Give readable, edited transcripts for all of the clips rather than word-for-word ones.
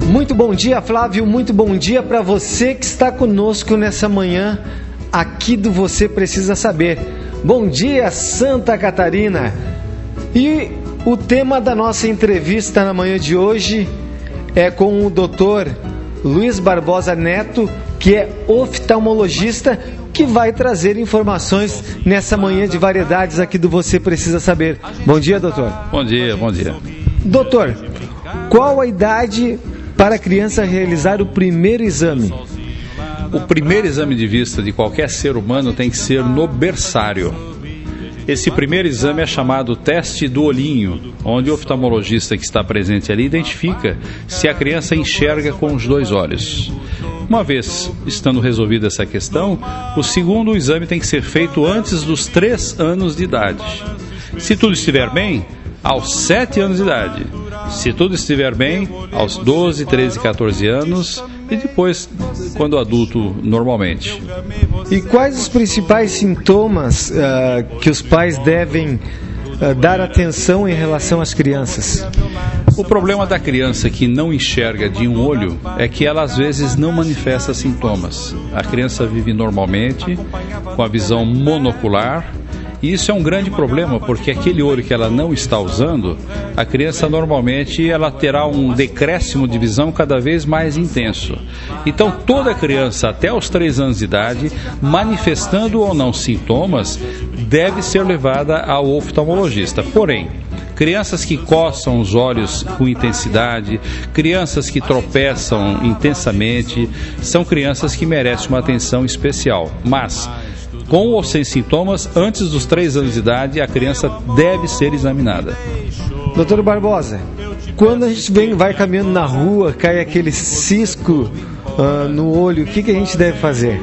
Muito bom dia, Flávio, muito bom dia para você que está conosco nessa manhã aqui do Você Precisa Saber. Bom dia, Santa Catarina. E o tema da nossa entrevista na manhã de hoje é com o Dr. Luiz Barbosa Neto, que é oftalmologista, que vai trazer informações nessa manhã de variedades aqui do Você Precisa Saber. Bom dia, doutor. Bom dia, bom dia. Doutor, qual a idade para a criança realizar o primeiro exame? O primeiro exame de vista de qualquer ser humano tem que ser no berçário. Esse primeiro exame é chamado teste do olhinho, onde o oftalmologista que está presente ali identifica se a criança enxerga com os dois olhos. Uma vez estando resolvida essa questão, o segundo exame tem que ser feito antes dos 3 anos de idade. Se tudo estiver bem, aos 7 anos de idade. Se tudo estiver bem, aos 12, 13, 14 anos e depois, quando adulto, normalmente. E quais os principais sintomas que os pais devem dar atenção em relação às crianças? O problema da criança que não enxerga de um olho é que ela às vezes não manifesta sintomas. A criança vive normalmente, com a visão monocular. E isso é um grande problema, porque aquele olho que ela não está usando, a criança normalmente ela terá um decréscimo de visão cada vez mais intenso. Então toda criança até os 3 anos de idade, manifestando ou não sintomas, deve ser levada ao oftalmologista. Porém, crianças que coçam os olhos com intensidade, crianças que tropeçam intensamente, são crianças que merecem uma atenção especial. Mas com ou sem sintomas, antes dos 3 anos de idade, a criança deve ser examinada. Doutor Barbosa, quando a gente vai caminhando na rua, cai aquele cisco no olho, o que a gente deve fazer?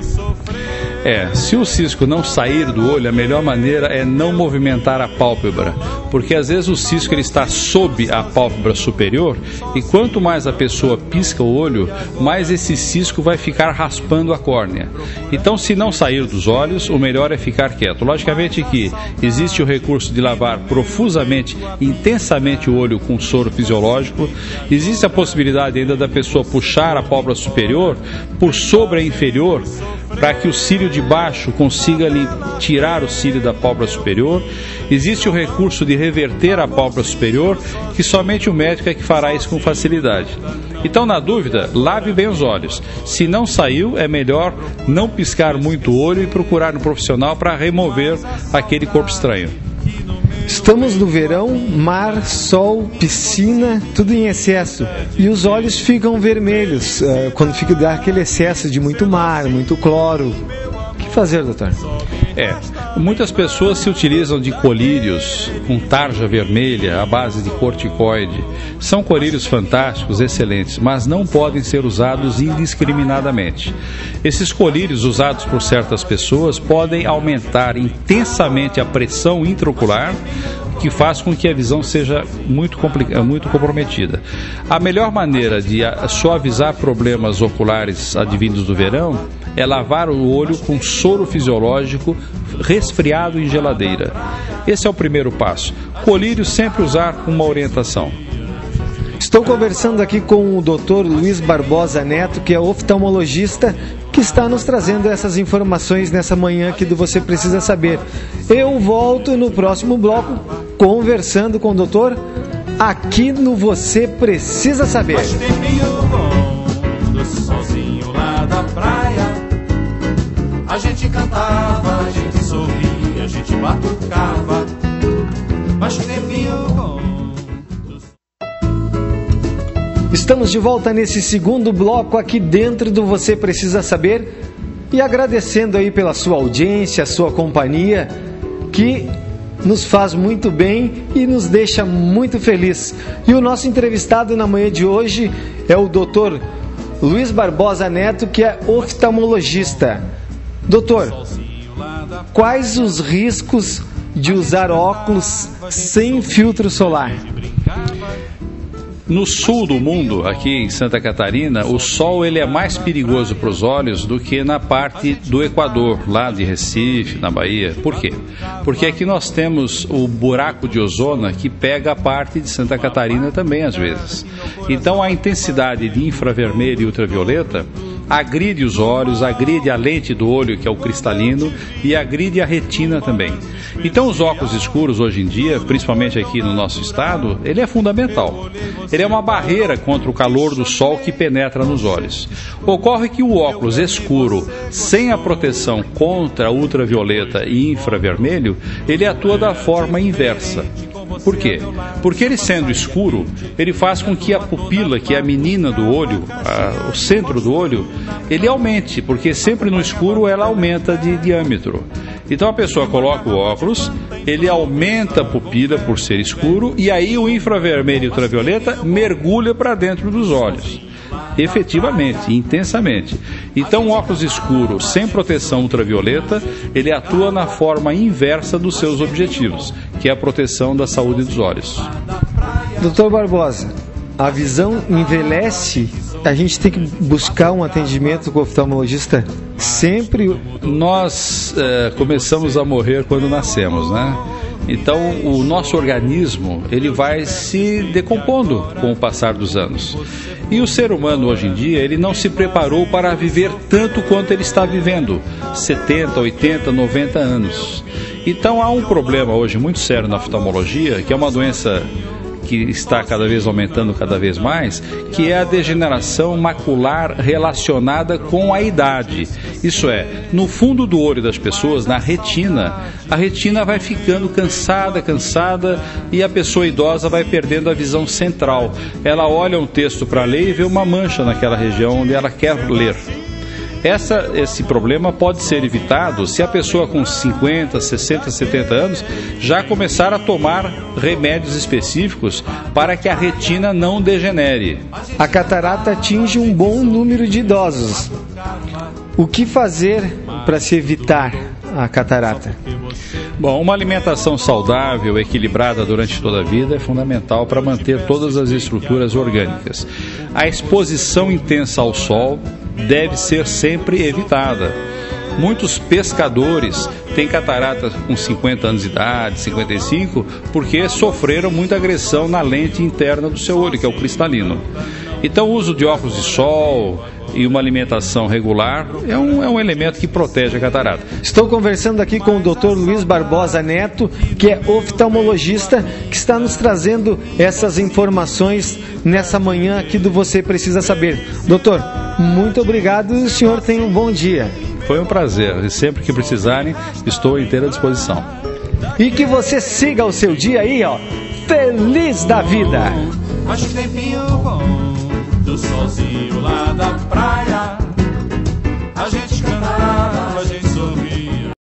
Se o cisco não sair do olho, a melhor maneira é não movimentar a pálpebra, porque às vezes o cisco ele está sob a pálpebra superior e quanto mais a pessoa pisca o olho, mais esse cisco vai ficar raspando a córnea. Então, se não sair dos olhos, o melhor é ficar quieto. Logicamente que existe o recurso de lavar profusamente, intensamente o olho com soro fisiológico, existe a possibilidade ainda da pessoa puxar a pálpebra superior por sobre a inferior, para que o cílio de baixo consiga tirar o cílio da pálpebra superior. Existe o recurso de reverter a pálpebra superior, que somente o médico é que fará isso com facilidade. Então, na dúvida, lave bem os olhos. Se não saiu, é melhor não piscar muito o olho e procurar um profissional para remover aquele corpo estranho. Estamos no verão, mar, sol, piscina, tudo em excesso. E os olhos ficam vermelhos quando dá aquele excesso de muito mar, muito cloro. O que fazer, doutor? Muitas pessoas se utilizam de colírios com tarja vermelha à base de corticoide. São colírios fantásticos, excelentes, mas não podem ser usados indiscriminadamente. Esses colírios usados por certas pessoas podem aumentar intensamente a pressão intraocular, que faz com que a visão seja muito comprometida. A melhor maneira de suavizar problemas oculares advindos do verão é lavar o olho com soro fisiológico resfriado em geladeira. Esse é o primeiro passo. Colírio sempre usar uma orientação. Estou conversando aqui com o Dr. Luiz Barbosa Neto, que é oftalmologista, que está nos trazendo essas informações nessa manhã aqui do Você Precisa Saber. Eu volto no próximo bloco conversando com o doutor aqui no Você Precisa Saber. Sozinho lá da praia, a gente cantava, a gente sorria, a gente batucava, mas tempinho bom. Estamos de volta nesse segundo bloco aqui dentro do Você Precisa Saber e agradecendo aí pela sua audiência, a sua companhia, que nos faz muito bem e nos deixa muito feliz. E o nosso entrevistado na manhã de hoje é o Dr. Luiz Barbosa Neto, que é oftalmologista. Doutor, quais os riscos de usar óculos sem filtro solar? No sul do mundo, aqui em Santa Catarina, o sol ele é mais perigoso para os olhos do que na parte do Equador, lá de Recife, na Bahia. Por quê? Porque aqui nós temos o buraco de ozono que pega a parte de Santa Catarina também às vezes. Então a intensidade de infravermelho e ultravioleta agride os olhos, agride a lente do olho, que é o cristalino, e agride a retina também. Então os óculos escuros hoje em dia, principalmente aqui no nosso estado, ele é fundamental. Ele é uma barreira contra o calor do sol que penetra nos olhos. Ocorre que o óculos escuro, sem a proteção contra ultravioleta e infravermelho, ele atua da forma inversa. Por quê? Porque ele sendo escuro, ele faz com que a pupila, que é a menina do olho, o centro do olho, ele aumente, porque sempre no escuro ela aumenta de diâmetro. Então a pessoa coloca o óculos, ele aumenta a pupila por ser escuro, e aí o infravermelho e ultravioleta mergulha para dentro dos olhos. Efetivamente, intensamente. Então o óculos escuro sem proteção ultravioleta, ele atua na forma inversa dos seus objetivos, que é a proteção da saúde dos olhos. Doutor Barbosa, a visão envelhece, a gente tem que buscar um atendimento com o oftalmologista sempre? Nós começamos a morrer quando nascemos, né? Então o nosso organismo ele vai se decompondo com o passar dos anos. E o ser humano hoje em dia ele não se preparou para viver tanto quanto ele está vivendo, 70, 80, 90 anos. Então há um problema hoje muito sério na oftalmologia, que é uma doença que está cada vez aumentando cada vez mais, que é a degeneração macular relacionada com a idade. Isso é, no fundo do olho das pessoas, na retina, a retina vai ficando cansada e a pessoa idosa vai perdendo a visão central. Ela olha um texto para ler e vê uma mancha naquela região onde ela quer ler. Esse problema pode ser evitado se a pessoa com 50, 60, 70 anos já começar a tomar remédios específicos para que a retina não degenere. A catarata atinge um bom número de idosos. O que fazer para se evitar a catarata? Bom, uma alimentação saudável, equilibrada durante toda a vida é fundamental para manter todas as estruturas orgânicas. A exposição intensa ao sol deve ser sempre evitada. Muitos pescadores têm catarata com 50 anos de idade, 55, porque sofreram muita agressão na lente interna do seu olho, que é o cristalino. Então o uso de óculos de sol e uma alimentação regular é um elemento que protege a catarata. Estou conversando aqui com o Dr. Luiz Barbosa Neto, que é oftalmologista, que está nos trazendo essas informações nessa manhã aqui do Você Precisa Saber. Doutor, muito obrigado e o senhor tem um bom dia. Foi um prazer e sempre que precisarem estou à inteira disposição. E que você siga o seu dia aí, ó, feliz da vida. Acho um tempinho bom do solzinho lá da praia.